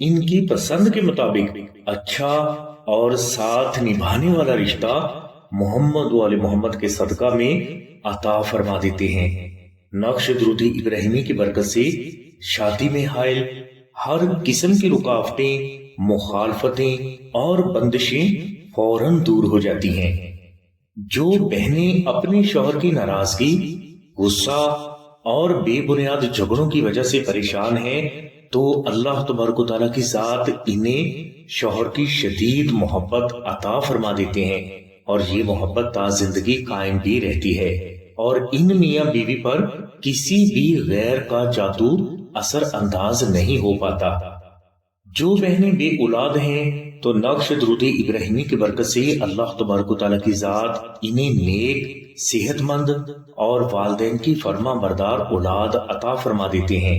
ان کی پسند کے مطابق اچھا اور ساتھ نبھانے والا رشتہ محمد و آل محمد کے صدقہ میں عطا فرما دیتے ہیں۔ نقش درود ابراہیمی کی برکت سے شادی میں حائل ہر قسم کی رکاوٹیں، مخالفتیں اور بندشیں فوراً دور ہو جاتی ہیں۔ جو بہنیں اپنے شوہر کی ناراضگی، غصہ اور بے بنیاد جھگڑوں کی وجہ سے پریشان ہیں تو اللہ تبارک و تعالیٰ کی ذات انہیں شوہر کی شدید محبت عطا فرما دیتے ہیں، اور یہ محبت تا زندگی قائم بھی رہتی ہے، اور ان میاں بیوی پر کسی بھی غیر کا جادو اثر انداز نہیں ہو پاتا۔ جو بہنیں بے اولاد ہیں تو نقش درود ابراہیمی کی برکت سے اللہ تبارک و تعالیٰ کی ذات انہیں نیک، صحت مند اور والدین کی فرما بردار اولاد عطا فرما دیتے ہیں۔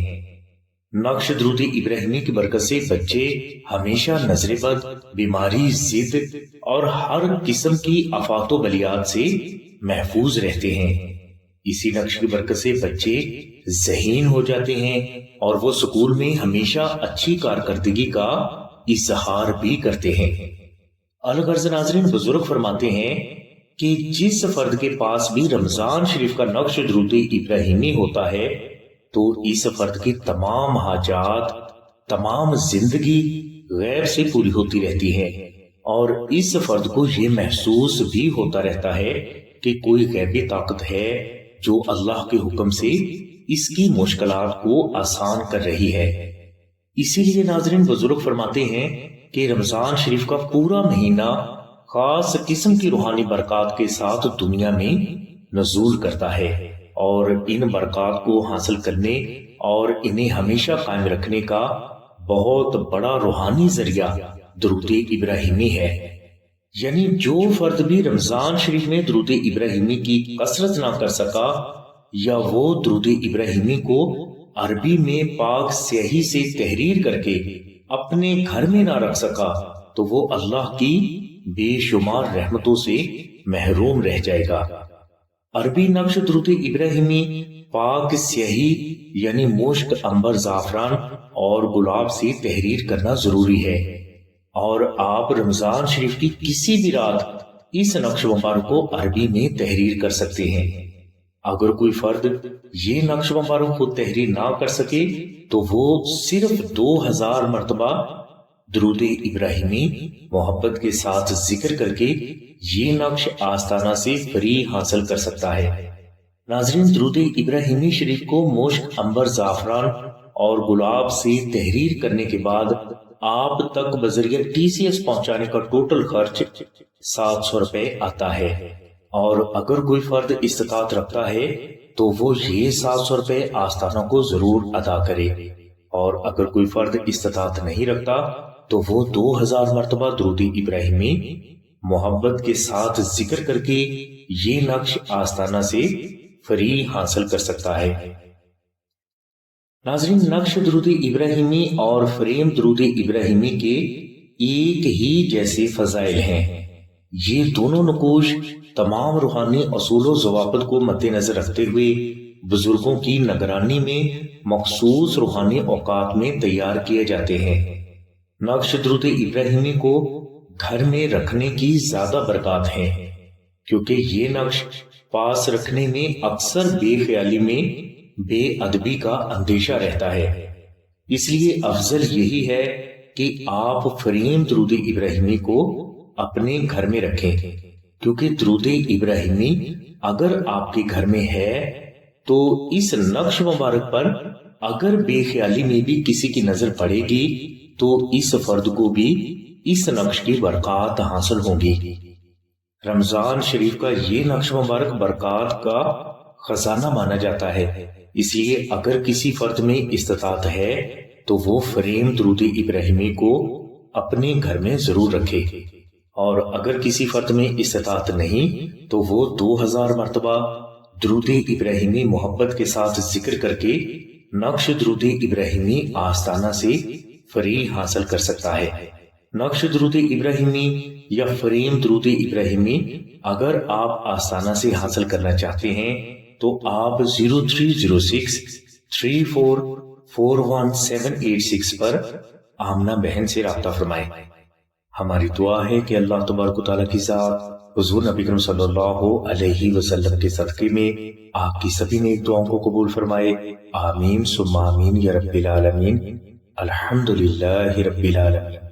نقش درود ابراہیمی کی برکت سے بچے ہمیشہ نظر بد، بیماری، ضد اور ہر قسم کی آفات و بلیات سے محفوظ رہتے ہیں۔ اسی نقش کی برکت سے بچے ذہین ہو جاتے ہیں اور وہ سکول میں ہمیشہ اچھی کارکردگی کا اظہار بھی کرتے ہیں۔ الغرض ناظرین، بزرگ فرماتے ہیں کہ جس فرد کے پاس بھی رمضان شریف کا نقش درود ابراہیمی ہوتا ہے تو اس فرد کی تمام حاجات، تمام زندگی غیب سے پوری ہوتی رہتی ہے، اور اس فرد کو یہ محسوس بھی ہوتا رہتا ہے کہ کوئی غیبی طاقت ہے جو اللہ کے حکم سے اس کی مشکلات کو آسان کر رہی ہے۔ اسی لیے ناظرین، بزرگ فرماتے ہیں کہ رمضان شریف کا پورا مہینہ خاص قسم کی روحانی برکات کے ساتھ دنیا میں نزول کرتا ہے، اور ان برکات کو حاصل کرنے اور انہیں ہمیشہ قائم رکھنے کا بہت بڑا روحانی ذریعہ درود ابراہیمی ہے۔ یعنی جو فرد بھی رمضان شریف میں درود ابراہیمی کی کثرت نہ کر سکا، یا وہ درود ابراہیمی کو عربی میں پاک سیاہی سے تحریر کر کے اپنے گھر میں نہ رکھ سکا، تو وہ اللہ کی بے شمار رحمتوں سے محروم رہ جائے گا۔ عربی نقش درود ابراہیمی پاک سیاہی یعنی مشک، عنبر، زعفران اور گلاب سے تحریر کرنا ضروری ہے، اور آپ رمضان شریف کی کسی بھی رات اس نقش مبارک کو عربی میں تحریر کر سکتے ہیں۔ اگر کوئی فرد یہ نقش مبارک خود تحریر نہ کر سکے تو وہ صرف 2000 مرتبہ درود ابراہیمی محبت کے ساتھ ذکر کر کے یہ نقش آستانہ سے فری حاصل کر سکتا ہے۔ ناظرین، درود ابراہیمی شریف کو مشک، عنبر، زعفران اور گلاب سے تحریر کرنے کے بعد آپ تک بذریعہ TCS پہنچانے کا ٹوٹل خرچ 700 روپے آتا ہے، اور اگر کوئی فرد استطاعت رکھتا ہے تو وہ یہ 700 روپے آستانہ کو ضرور ادا کرے، اور اگر کوئی فرد استطاعت نہیں رکھتا تو وہ 2000 مرتبہ درود ابراہیمی محبت کے ساتھ ذکر کر کے یہ نقش آستانہ سے فری حاصل کر سکتا ہے۔ ناظرین، نقش درود ابراہیمی اور فریم درود ابراہیمی کے ایک ہی جیسے فضائل ہیں۔ یہ دونوں نقوش تمام روحانی اصول و ضوابط کو مد نظر رکھتے ہوئے بزرگوں کی نگرانی میں مخصوص روحانی اوقات میں تیار کیے جاتے ہیں۔ نقش درود ابراہیمی کو گھر میں رکھنے کی زیادہ برکات ہیں، کیونکہ یہ نقش پاس رکھنے میں اکثر بے خیالی میں بے ادبی کا اندیشہ رہتا ہے۔ اس لیے افضل یہی ہے کہ آپ فریم درود ابراہیمی کو اپنے گھر میں رکھیں، کیونکہ درود ابراہیمی اگر آپ کے گھر میں ہے تو اس نقش مبارک پر اگر بے خیالی میں بھی کسی کی نظر پڑے گی تو اس فرد کو بھی اس نقش کی برکات حاصل ہوں گی۔ رمضان شریف کا یہ نقش مبارک برکات کا خزانہ مانا جاتا ہے، اس لیے اگر کسی فرد میں استطاعت ہے تو وہ فریم درود ابراہیمی کو اپنے گھر میں ضرور رکھے، اور اگر کسی فرد میں استطاعت نہیں تو وہ 2000 مرتبہ درود ابراہیمی محبت کے ساتھ ذکر کر کے نقش درود ابراہیمی آستانہ سے فری حاصل کر سکتا ہے۔ نقش درود ابراہیمی یا فریم درود ابراہیمی اگر آپ آستانہ سے حاصل کرنا چاہتے ہیں تو آپ 0306 3441 786 پر آمنہ بہن سے رابطہ فرمائیں۔ ہماری دعا ہے کہ اللہ تبارک و تعالیٰ کی ذات حضور نبی کریم صلی اللہ علیہ وسلم کے صدقے میں آپ کی سبھی نیک دعاؤں کو قبول فرمائے، آمین ثم آمین یا رب العالمین، الحمدللہ رب العالمین۔